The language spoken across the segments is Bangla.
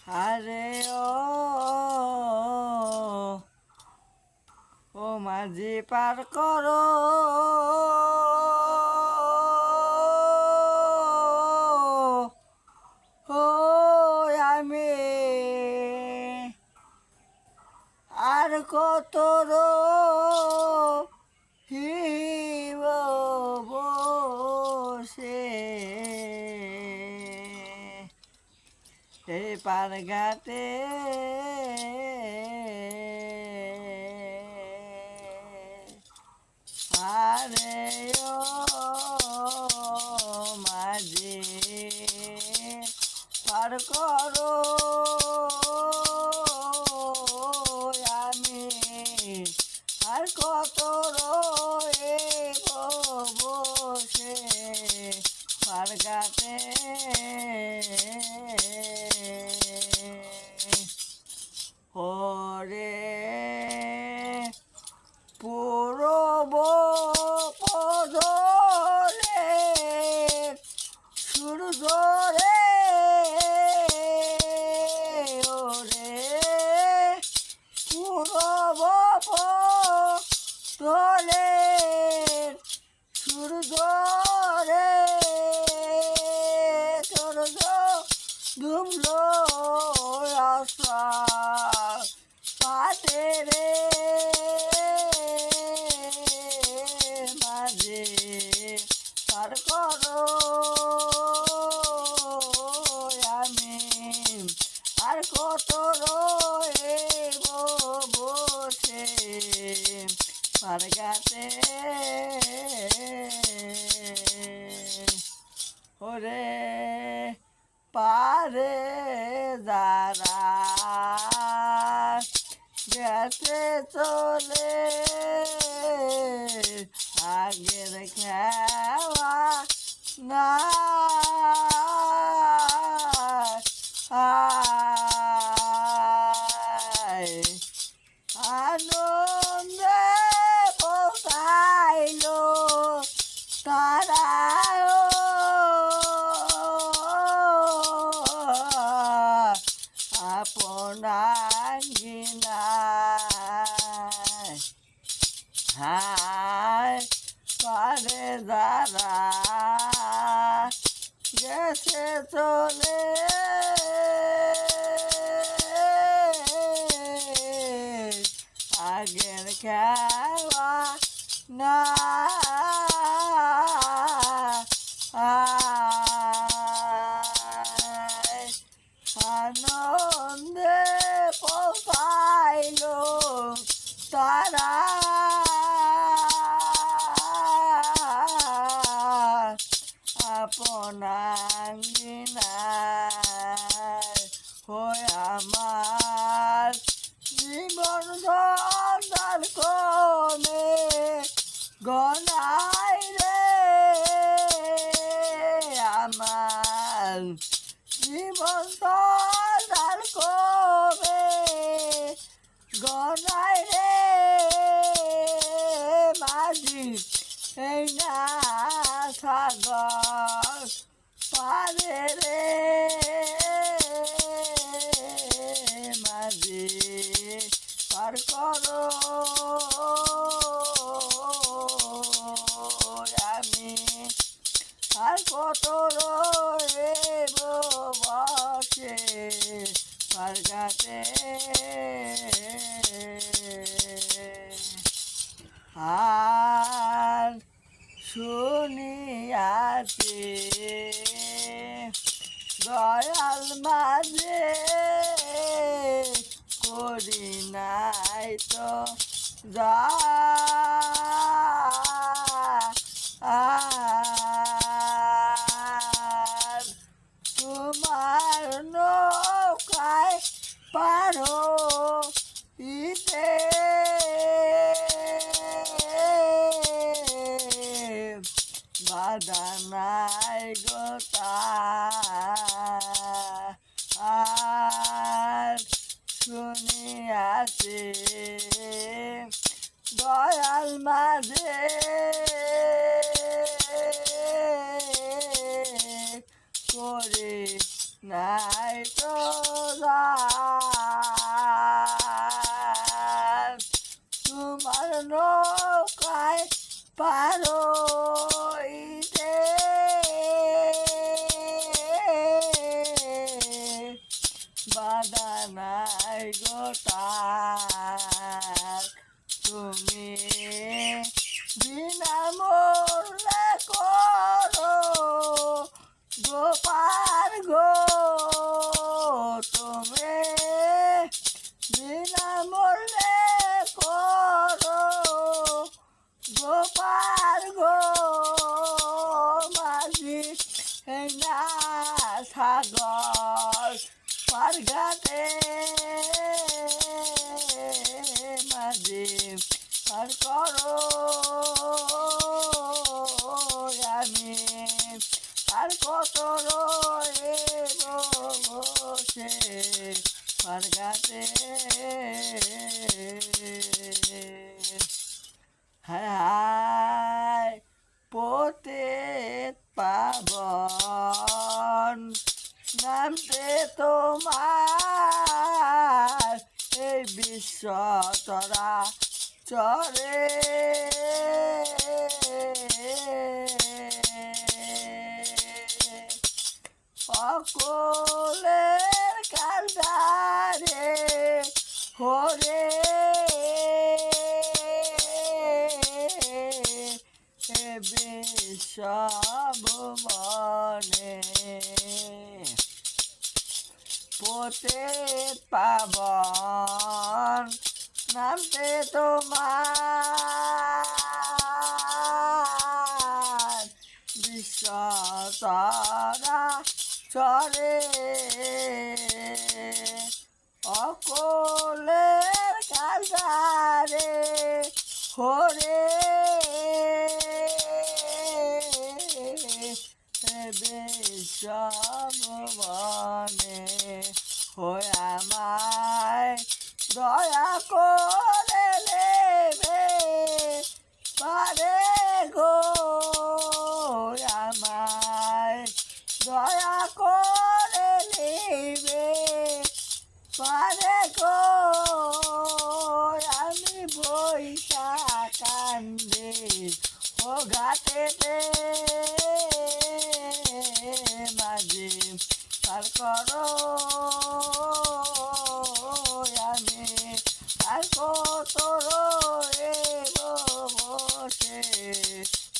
আরে ও মাঝি পার করো ও আমি আর কত হিব বসে এই পারঘাটে আরে ও মাঝি পার করো আমি আর কত বসে পারঘাটে ওরে পূরব পদরে সূর্য রে ওরে পূরব পদরে সূর্য রে সূর্য ডুবলো আশা পাতে রে মাঝে পার করো আমি আর কত রইব বসে পারঘাটে ওরে পারে যারা গেছে চলে আগের খেলা না আনন্দে পোষাইল তারা আপনার হায় পারে যারা গেছে চলে আগের খেলা না আনন্দে পোষাইল তারা আপনার হয়ে আমার জীবন ধর কমে গনাই রে আমার জীবন ধর কমে গনাই রে মাঝি এই না সাগর পারে রে মাঝি পার করো আমি আর কত রইব বসে পারঘাটে আর শুনিয়াছে দয়াল মাঝে করি নাই তো যা তোমার নৌকায় পারো ইতে বাধা নাই গোতা আর শুনিয়াছে দয়াল মাঝে করে নাই তো রাত তোমার নৌকায় পারো ইতে বাধা নাই গোটার তুমি বিনামূল্যে করো গোপাল গো তুমি বিনামূল্যে করো গোপাল গো মাঝি না সাগর পারঘাটে মাঝি পার করো আমি আর কত বসে পারঘাটে হায় পোতে পাবন নামতে তোমার এই বিশ্ব তরা চরে অকলের কালদারে হরে বিশ্ব ভুবনে পোতে পাবন নামতে তোমার বিশ্ব তারা চরে অকলের কালদারে হরে বিশ্ব ভুবনে হয়ে আমায় দয়া করে নেবে পারে গো আমায় দয়া করে নেবে পারে গো আমি বইটা কান্দে ও ঘাটেতে মাঝে পার করো আমি আর কত বসে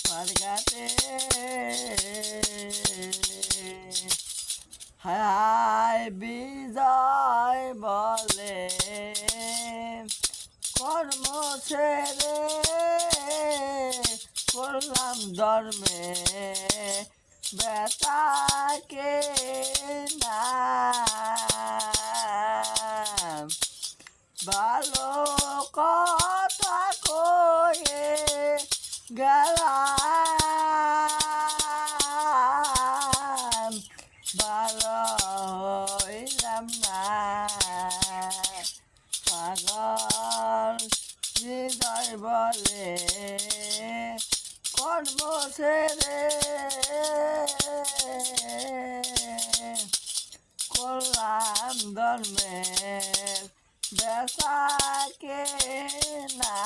পারঘাটে হায় বিজয় বলে কর্ম ছেড়ে করলাম ধর্মে বেতাকে না ভালো কথা কয়ে গেলাম ভালো হইলাম না পাগল হৃদয় বলে কর্ম ছেড়ে করলাম ধর্মের বেসাকে না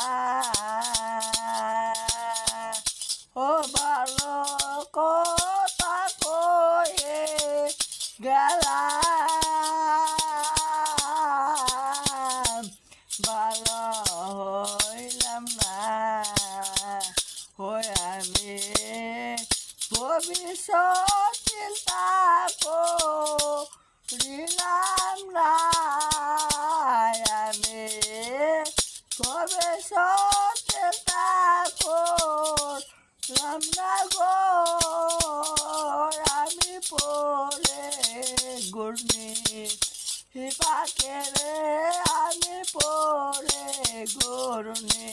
ও ভালো কথা কয়ে গেলাম ভালো হইলাম না হয়ে আমি ভবিষ্যৎ চিন্তা করিলাম না আমি ভবিষ্যৎ চিন্তা করলাম না গো আমি পড়ে গুর্মি পাকে রে আমি পড়ে গুর্মি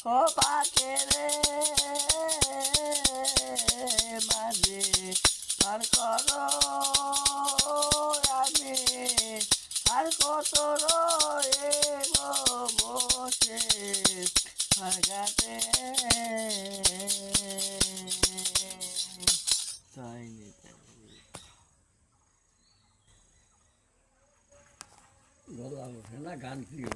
ও পাকে রে মাঝে পার করো আমি আর কত বসে পারঘাটে তাই গলা ওঠে না, গান প্রিয়।